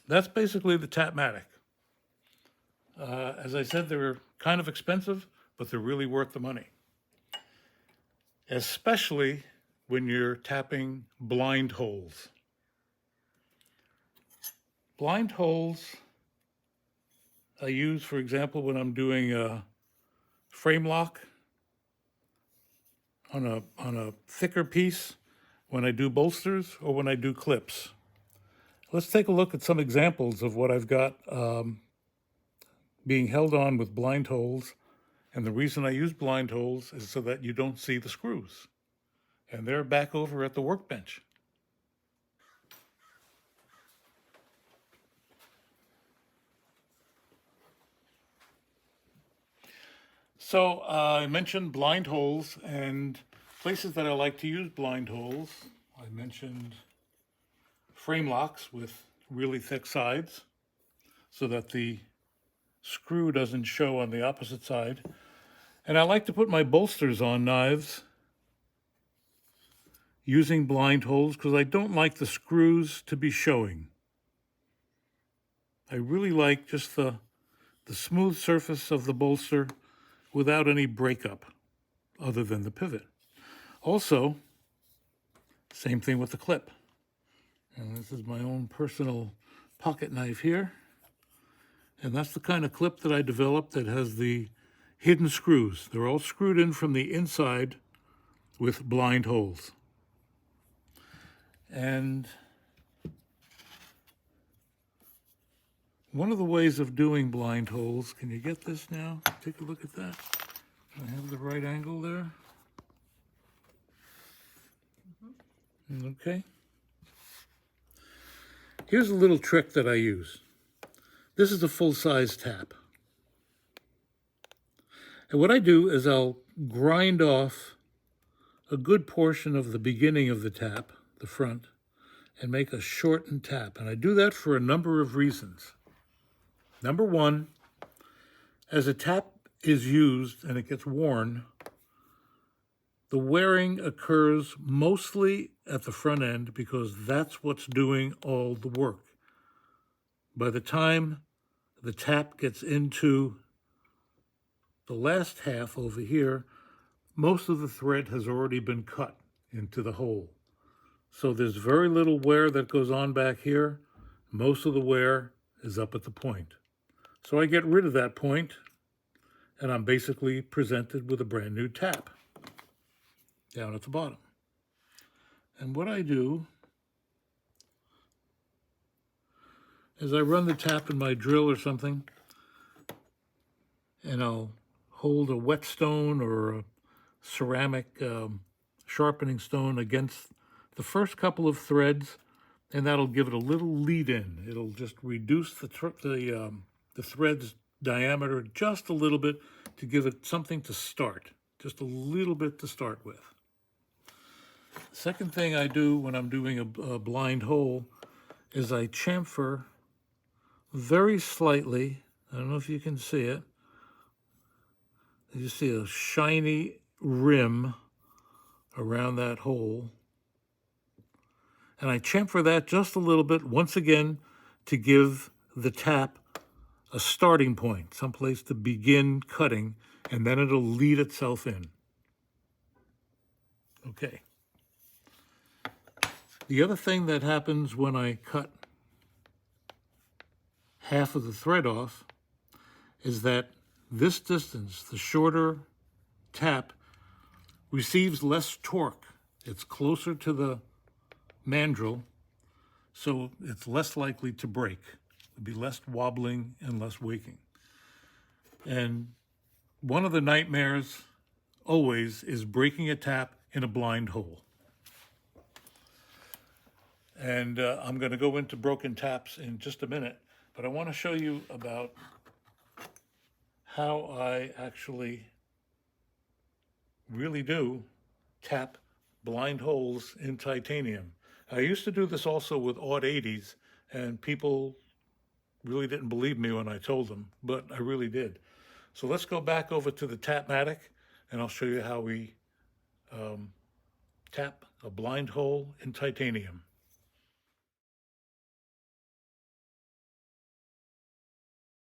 That's basically the Tapmatic. As I said, they're kind of expensive, but they're really worth the money, especially when you're tapping blind holes. Blind holes I use, for example, when I'm doing a frame lock on a thicker piece, when I do bolsters, or when I do clips. Let's take a look at some examples of what I've got being held on with blind holes. And the reason I use blind holes is so that you don't see the screws. And they're back over at the workbench. So I mentioned blind holes and places that I like to use blind holes. I mentioned frame locks with really thick sides so that the screw doesn't show on the opposite side. And I like to put my bolsters on knives using blind holes because I don't like the screws to be showing. I really like just the smooth surface of the bolster without any breakup other than the pivot. Also, same thing with the clip. And this is my own personal pocket knife here. And that's the kind of clip that I developed that has the hidden screws. They're all screwed in from the inside with blind holes. And one of the ways of doing blind holes, can you get this now? Take a look at that. I have the right angle there. Okay. Here's a little trick that I use. This is a full-size tap. And what I do is I'll grind off a good portion of the beginning of the tap, the front, and make a shortened tap. And I do that for a number of reasons. Number one, as a tap is used and it gets worn, the wearing occurs mostly at the front end because that's what's doing all the work. By the time the tap gets into the last half over here, most of the thread has already been cut into the hole. So there's very little wear that goes on back here. Most of the wear is up at the point. So I get rid of that point, and I'm basically presented with a brand new tap down at the bottom. And what I do is I run the tap in my drill or something, and I'll hold a whetstone or a ceramic sharpening stone against the first couple of threads, and that'll give it a little lead in. It'll just reduce the thread's diameter just a little bit to give it something to start, just a little bit to start with. The second thing I do when I'm doing a blind hole is I chamfer very slightly. I don't know if you can see it. You see a shiny rim around that hole. And I chamfer that just a little bit, once again, to give the tap a starting point, someplace to begin cutting, and then it'll lead itself in. Okay. The other thing that happens when I cut half of the thread off is that this distance, the shorter tap, receives less torque. It's closer to the mandrel, so it's less likely to break. There'll be less wobbling and less waking. And one of the nightmares always is breaking a tap in a blind hole. And I'm going to go into broken taps in just a minute, but I want to show you about how I actually really do tap blind holes in titanium. I used to do this also with odd 80s, and people really didn't believe me when I told them, but I really did. So let's go back over to the Tapmatic, and I'll show you how we tap a blind hole in titanium.